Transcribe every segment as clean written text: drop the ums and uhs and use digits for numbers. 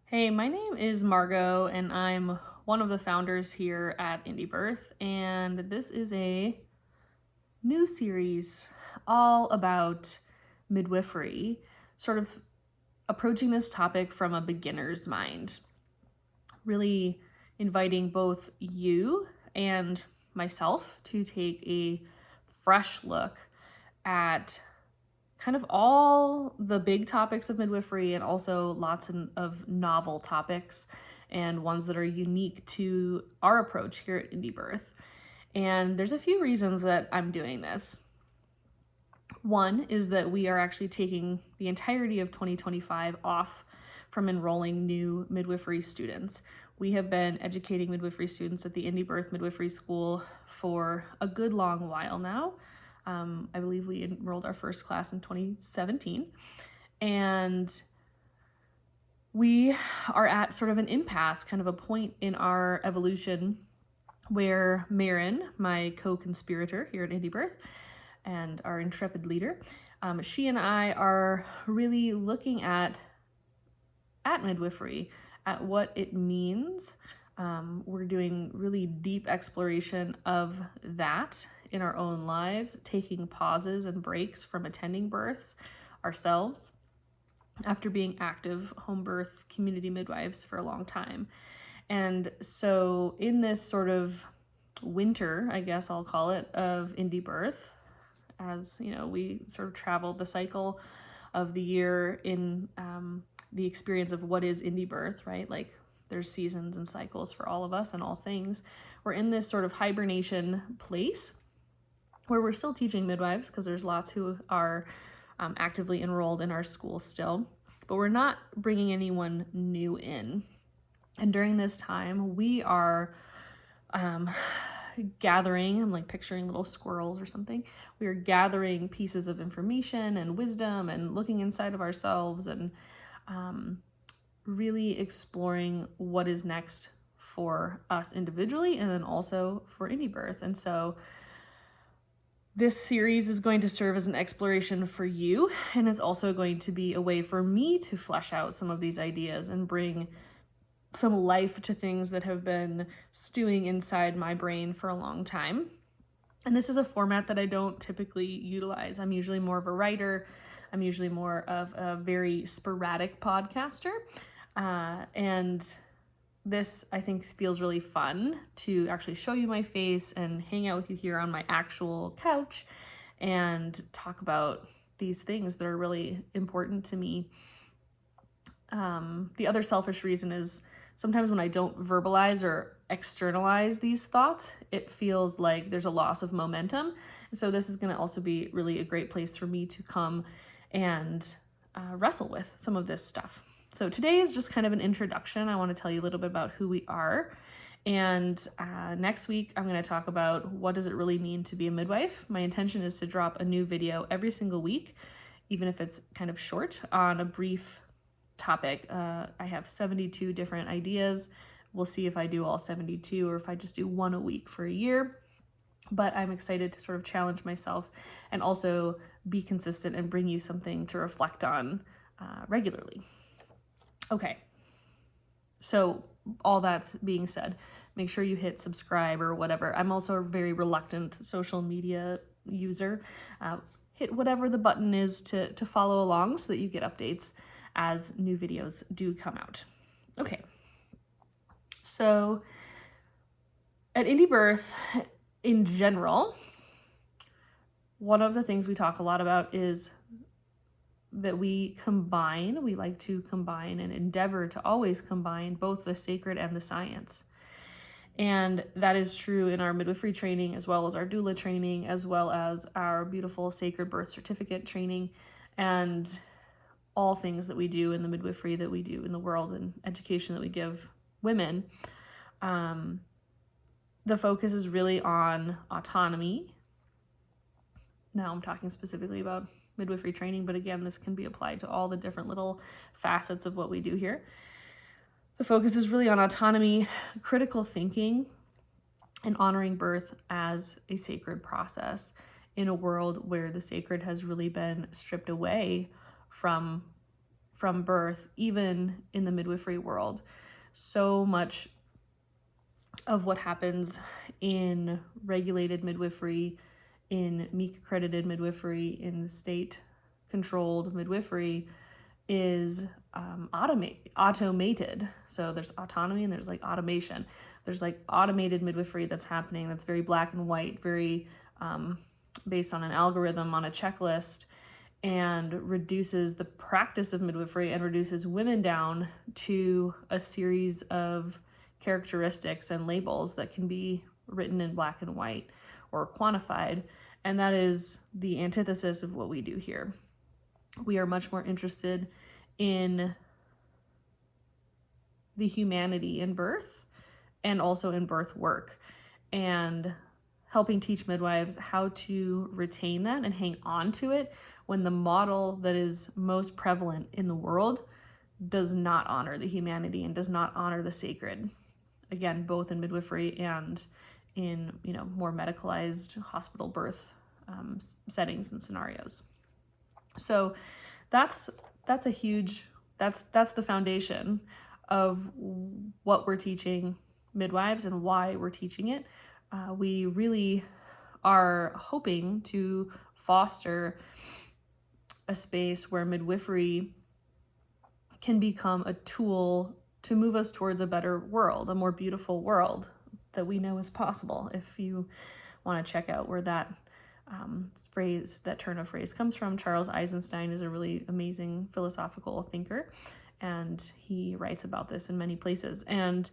Hey, my name is Margo, and I'm one of the founders here at Indie Birth, and this is a new series all about midwifery, sort of approaching this topic from a beginner's mind, really inviting both you and myself to take a fresh look at kind of all the big topics of midwifery and also lots of novel topics and ones that are unique to our approach here at Indie Birth. And there's a few reasons that I'm doing this. One is that we are actually taking the entirety of 2025 off from enrolling new midwifery students. We have been educating midwifery students at the Indie Birth Midwifery School for a good long while now. I believe we enrolled our first class in 2017. And we are at sort of an impasse, kind of a point in our evolution where Marin, my co-conspirator here at Indie Birth and our intrepid leader, she and I are really looking at midwifery, at what it means. We're doing really deep exploration of that in our own lives, taking pauses and breaks from attending births ourselves after being active home birth community midwives for a long time. And so in this sort of winter, I guess I'll call it, of Indie Birth, as you know, we sort of travel the cycle of the year in the experience of what is Indie Birth, right? Like there's seasons and cycles for all of us and all things. We're in this sort of hibernation place where we're still teaching midwives because there's lots who are actively enrolled in our school still, but we're not bringing anyone new in. And during this time, we are gathering, I'm like picturing little squirrels or something. We are gathering pieces of information and wisdom and looking inside of ourselves and really exploring what is next for us individually and then also for Indie Birth. And so this series is going to serve as an exploration for you, and it's also going to be a way for me to flesh out some of these ideas and bring some life to things that have been stewing inside my brain for a long time. And this is a format that I don't typically utilize. I'm usually more of a writer. I'm usually more of a very sporadic podcaster. And this, I think, feels really fun to actually show you my face and hang out with you here on my actual couch and talk about these things that are really important to me. The other selfish reason is sometimes when I don't verbalize or externalize these thoughts, it feels like there's a loss of momentum. And so this is going to also be really a great place for me to come and wrestle with some of this stuff. So today is just kind of an introduction. I want to tell you a little bit about who we are. And next week, I'm going to talk about what does it really mean to be a midwife. My intention is to drop a new video every single week, even if it's kind of short, on a brief topic. I have 72 different ideas. We'll see if I do all 72 or if I just do one a week for a year. But I'm excited to sort of challenge myself and also be consistent and bring you something to reflect on regularly. Okay, so all that's being said, make sure you hit subscribe or whatever. I'm also a very reluctant social media user. Hit whatever the button is to follow along so that you get updates as new videos do come out. Okay, so at Indie Birth in general, one of the things we talk a lot about is that we like to combine and endeavor to always combine both the sacred and the science. And that is true in our midwifery training, as well as our doula training, as well as our beautiful sacred birth certificate training, and all things that we do in the midwifery that we do in the world and education that we give women. The focus is really on autonomy. Now I'm talking specifically about midwifery training, but again, this can be applied to all the different little facets of what we do here. The focus is really on autonomy, critical thinking, and honoring birth as a sacred process in a world where the sacred has really been stripped away from from birth, even in the midwifery world. So much of what happens in regulated midwifery, in MEAC accredited midwifery, in state controlled midwifery is automated. So there's autonomy and there's like automation. There's like automated midwifery that's happening that's very black and white, very based on an algorithm, on a checklist, and reduces the practice of midwifery and reduces women down to a series of characteristics and labels that can be written in black and white or quantified. And that is the antithesis of what we do here. We are much more interested in the humanity in birth and also in birth work, and helping teach midwives how to retain that and hang on to it when the model that is most prevalent in the world does not honor the humanity and does not honor the sacred. Again, both in midwifery and in more medicalized hospital birth settings and scenarios. So that's a huge, that's the foundation of what we're teaching midwives and why we're teaching it. We really are hoping to foster a space where midwifery can become a tool to move us towards a better world, a more beautiful world that we know is possible. If you want to check out where that that turn of phrase comes from, Charles Eisenstein is a really amazing philosophical thinker, and he writes about this in many places. And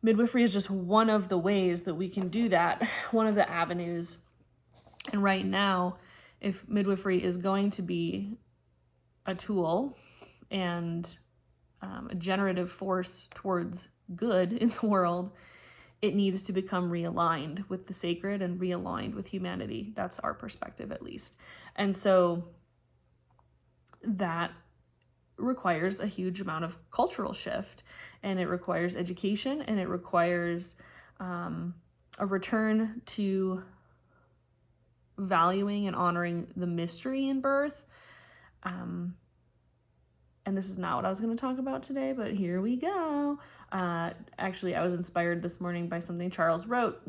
midwifery is just one of the ways that we can do that, one of the avenues. And right now, if midwifery is going to be a tool and a generative force towards good in the world, it needs to become realigned with the sacred and realigned with humanity. That's our perspective, at least. And so that requires a huge amount of cultural shift, and it requires education, and it requires a return to valuing and honoring the mystery in birth. And this is not what I was going to talk about today, but here we go. Actually, I was inspired this morning by something Charles wrote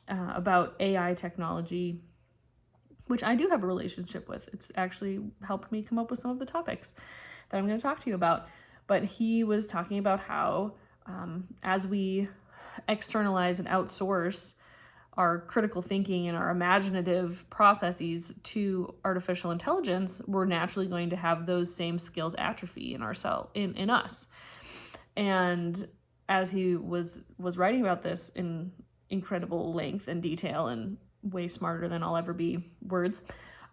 about AI technology, which I do have a relationship with. It's actually helped me come up with some of the topics that I'm going to talk to you about. But he was talking about how as we externalize and outsource our critical thinking and our imaginative processes to artificial intelligence, we're naturally going to have those same skills atrophy in us. And as he was writing about this in incredible length and detail and way smarter than I'll ever be words,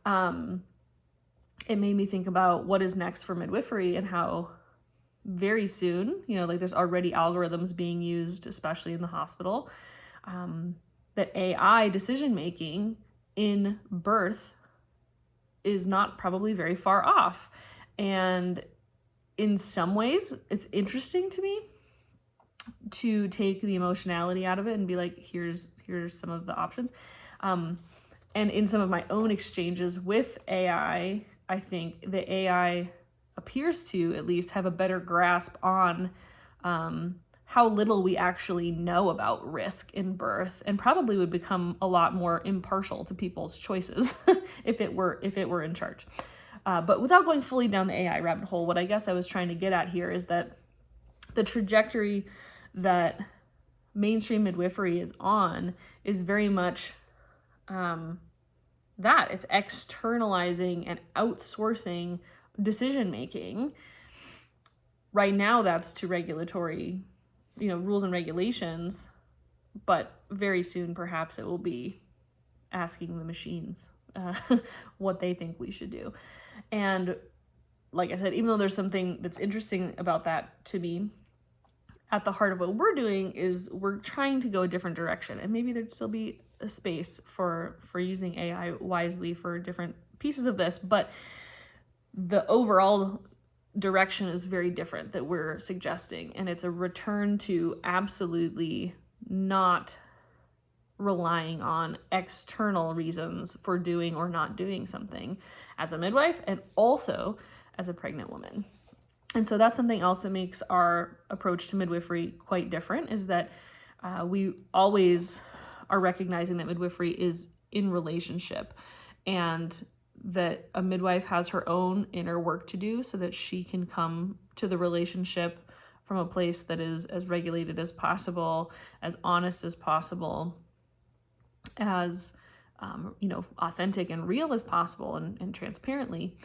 it made me think about what is next for midwifery and how very soon, there's already algorithms being used, especially in the hospital, that AI decision-making in birth is not probably very far off. And in some ways, it's interesting to me to take the emotionality out of it and be like, here's some of the options. And in some of my own exchanges with AI, I think the AI appears to at least have a better grasp on how little we actually know about risk in birth, and probably would become a lot more impartial to people's choices if it were in charge. But without going fully down the AI rabbit hole, what I guess I was trying to get at here is that the trajectory that mainstream midwifery is on is very much that. It's externalizing and outsourcing decision-making. Right now, that's to regulatory rules and regulations, but very soon perhaps it will be asking the machines what they think we should do. And like I said, even though there's something that's interesting about that to me, at the heart of what we're doing is we're trying to go a different direction, and maybe there'd still be a space for using AI wisely for different pieces of this, but the overall direction is very different that we're suggesting, and it's a return to absolutely not relying on external reasons for doing or not doing something as a midwife, and also as a pregnant woman. And so that's something else that makes our approach to midwifery quite different, is that we always are recognizing that midwifery is in relationship, and that a midwife has her own inner work to do so that she can come to the relationship from a place that is as regulated as possible, as honest as possible, as authentic and real as possible, and transparently.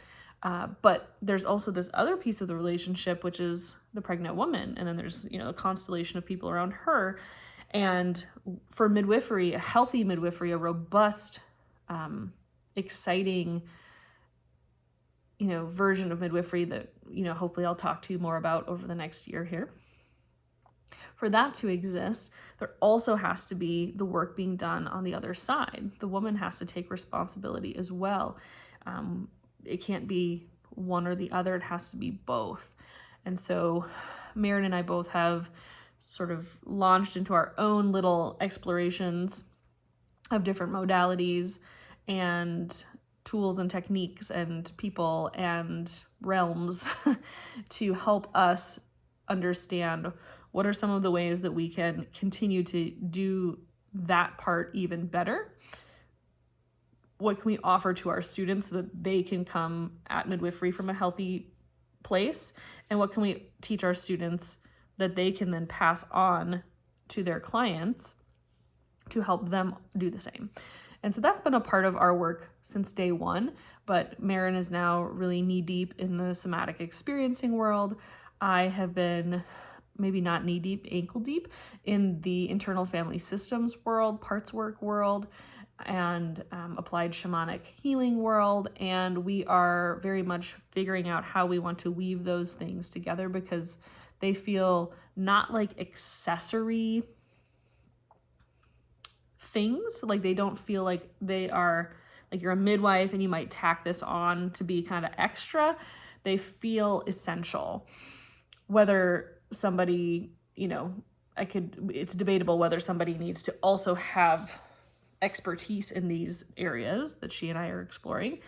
But there's also this other piece of the relationship, which is the pregnant woman. And then there's, a constellation of people around her. And for midwifery, a healthy midwifery, a robust, exciting, version of midwifery that, hopefully I'll talk to you more about over the next year here. For that to exist, there also has to be the work being done on the other side. The woman has to take responsibility as well. It can't be one or the other, it has to be both. And so Marin and I both have sort of launched into our own little explorations of different modalities and tools and techniques and people and realms to help us understand what are some of the ways that we can continue to do that part even better. What can we offer to our students so that they can come at midwifery from a healthy place? And what can we teach our students that they can then pass on to their clients to help them do the same? And so that's been a part of our work since day one, but Marin is now really knee-deep in the somatic experiencing world. I have been maybe not knee-deep, ankle-deep in the internal family systems world, parts work world, and applied shamanic healing world. And we are very much figuring out how we want to weave those things together, because they feel not like accessory things. Like they don't feel like they are, like you're a midwife and you might tack this on to be kind of extra. They feel essential. Whether somebody, it's debatable whether somebody needs to also have expertise in these areas that she and I are exploring,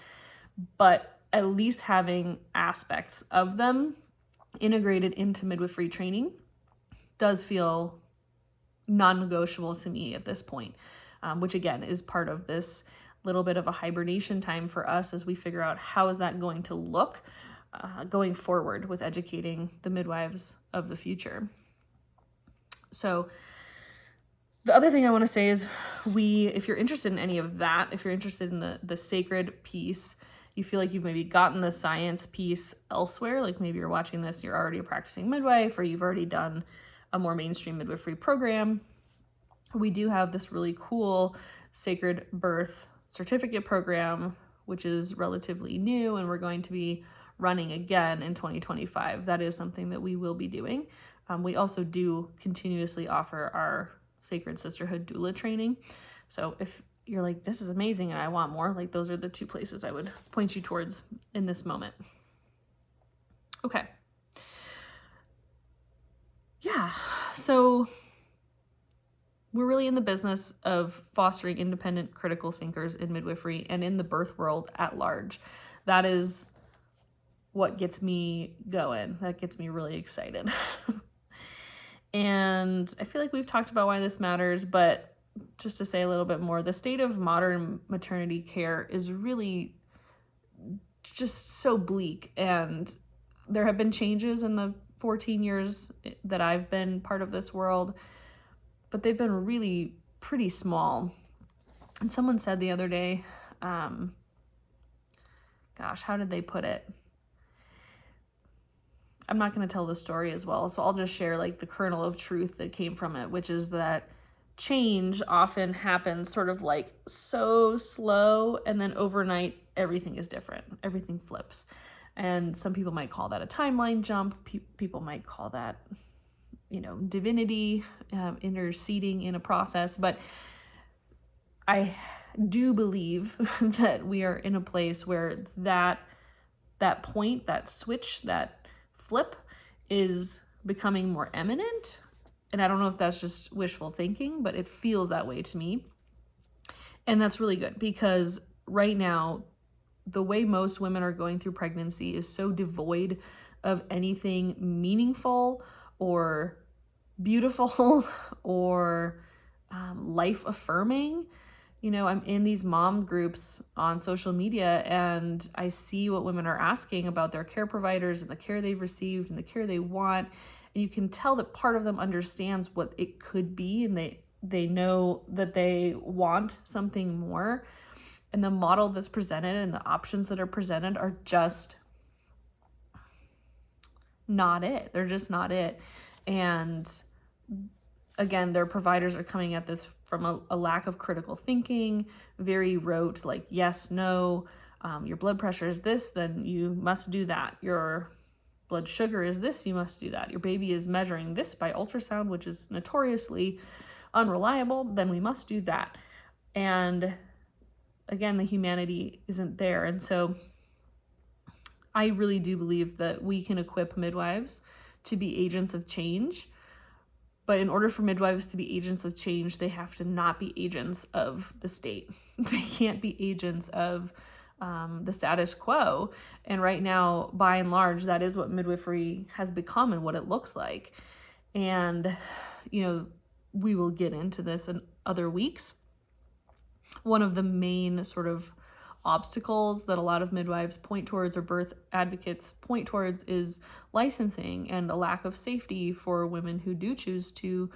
but at least having aspects of them integrated into midwifery training does feel non-negotiable to me at this point, which again is part of this little bit of a hibernation time for us as we figure out how is that going to look going forward with educating the midwives of the future. So the other thing I want to say is if you're interested in any of that, if you're interested in the sacred piece, you feel like you've maybe gotten the science piece elsewhere, like maybe you're watching this, you're already a practicing midwife, or you've already done a more mainstream midwifery program, we do have this really cool sacred birth certificate program, which is relatively new, and we're going to be running again in 2025. That is something that we will be doing. We also do continuously offer our Sacred Sisterhood doula training. So if you're like, this is amazing and I want more, like those are the two places I would point you towards in this moment. Okay. Yeah, so we're really in the business of fostering independent critical thinkers in midwifery and in the birth world at large. That is what gets me going. That gets me really excited. And I feel like we've talked about why this matters, but just to say a little bit more, the state of modern maternity care is really just so bleak. And there have been changes in the 14 years that I've been part of this world, but they've been really pretty small. And someone said the other day, how did they put it? I'm not going to tell the story as well, so I'll just share like the kernel of truth that came from it, which is that change often happens sort of like so slow, and then overnight everything is different. Everything flips. And some people might call that a timeline jump. People might call that, divinity interceding in a process. But I do believe that we are in a place where that point, that switch, that flip is becoming more eminent. And I don't know if that's just wishful thinking, but it feels that way to me. And that's really good, because right now the way most women are going through pregnancy is so devoid of anything meaningful or beautiful or life affirming. I'm in these mom groups on social media, and I see what women are asking about their care providers and the care they've received and the care they want. And you can tell that part of them understands what it could be, and they know that they want something more. And the model that's presented and the options that are presented are just not it. They're just not it. And again, their providers are coming at this from a lack of critical thinking, very rote, like yes, no, your blood pressure is this, then you must do that. Your blood sugar is this, you must do that. Your baby is measuring this by ultrasound, which is notoriously unreliable, then we must do that. And again, the humanity isn't there. And so I really do believe that we can equip midwives to be agents of change. But in order for midwives to be agents of change, they have to not be agents of the state. They can't be agents of the status quo. And right now, by and large, that is what midwifery has become and what it looks like. And, we will get into this in other weeks. One of the main sort of obstacles that a lot of midwives point towards, or birth advocates point towards, is licensing and a lack of safety for women who do choose to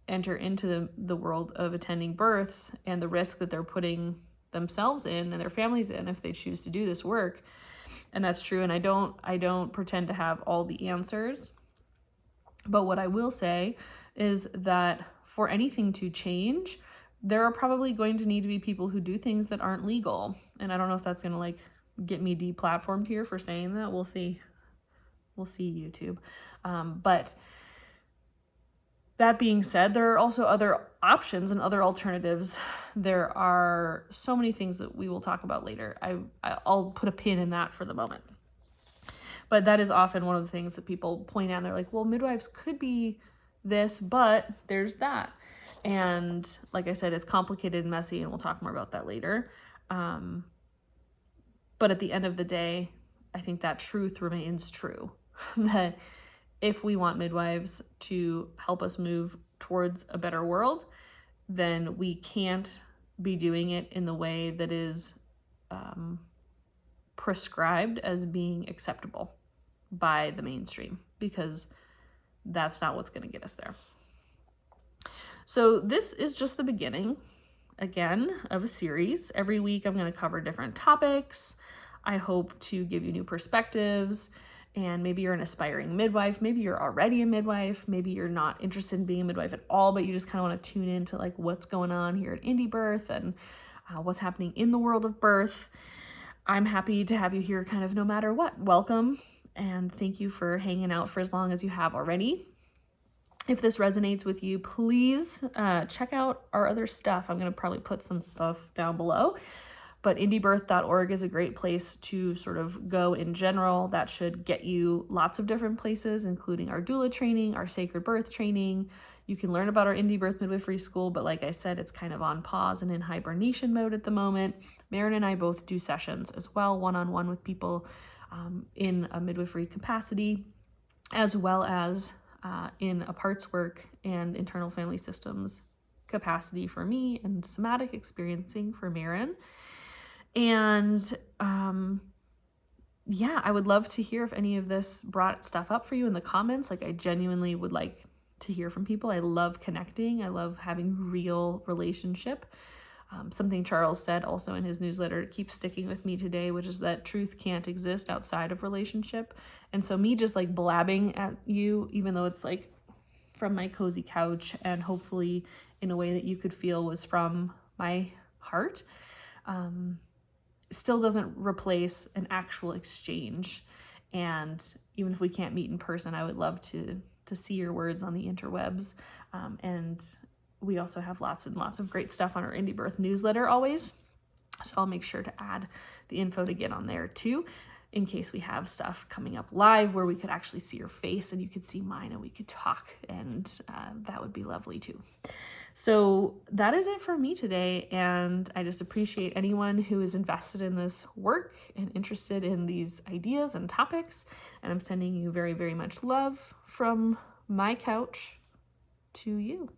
enter into the world of attending births, and the risk that they're putting themselves in and their families in if they choose to do this work. And that's true. And I don't pretend to have all the answers. But what I will say is that for anything to change, there are probably going to need to be people who do things that aren't legal. And I don't know if that's going to get me deplatformed here for saying that. We'll see. We'll see, YouTube. But that being said, there are also other options and other alternatives. There are so many things that we will talk about later. I'll put a pin in that for the moment. But that is often one of the things that people point out. They're like, well, midwives could be this, but there's that. And like I said, it's complicated and messy, and we'll talk more about that later. But at the end of the day, I think that truth remains true, that if we want midwives to help us move towards a better world, then we can't be doing it in the way that is prescribed as being acceptable by the mainstream, because that's not what's going to get us there. So this is just the beginning, again, of a series. Every week I'm going to cover different topics. I hope to give you new perspectives, and maybe you're an aspiring midwife, maybe you're already a midwife, maybe you're not interested in being a midwife at all, but you just kind of want to tune into what's going on here at Indie Birth and what's happening in the world of birth. I'm happy to have you here kind of no matter what. Welcome, and thank you for hanging out for as long as you have already. If this resonates with you, please check out our other stuff. I'm going to probably put some stuff down below, but indiebirth.org is a great place to sort of go in general. That should get you lots of different places, including our doula training, our sacred birth training. You can learn about our Indie Birth Midwifery School, but like I said, it's kind of on pause and in hibernation mode at the moment. Marin and I both do sessions as well, one-on-one with people in a midwifery capacity, as well as in a parts work and internal family systems capacity for me, and somatic experiencing for Marin. And I would love to hear if any of this brought stuff up for you in the comments. I genuinely would like to hear from people. I love connecting. I love having real relationship. Something Charles said also in his newsletter keeps sticking with me today, which is that truth can't exist outside of relationship. And so me just blabbing at you, even though it's from my cozy couch and hopefully in a way that you could feel was from my heart, still doesn't replace an actual exchange. And even if we can't meet in person, I would love to see your words on the interwebs. And we also have lots and lots of great stuff on our Indie Birth newsletter always. So I'll make sure to add the info to get on there too, in case we have stuff coming up live where we could actually see your face and you could see mine and we could talk, and that would be lovely too. So that is it for me today. And I just appreciate anyone who is invested in this work and interested in these ideas and topics. And I'm sending you very, very much love from my couch to you.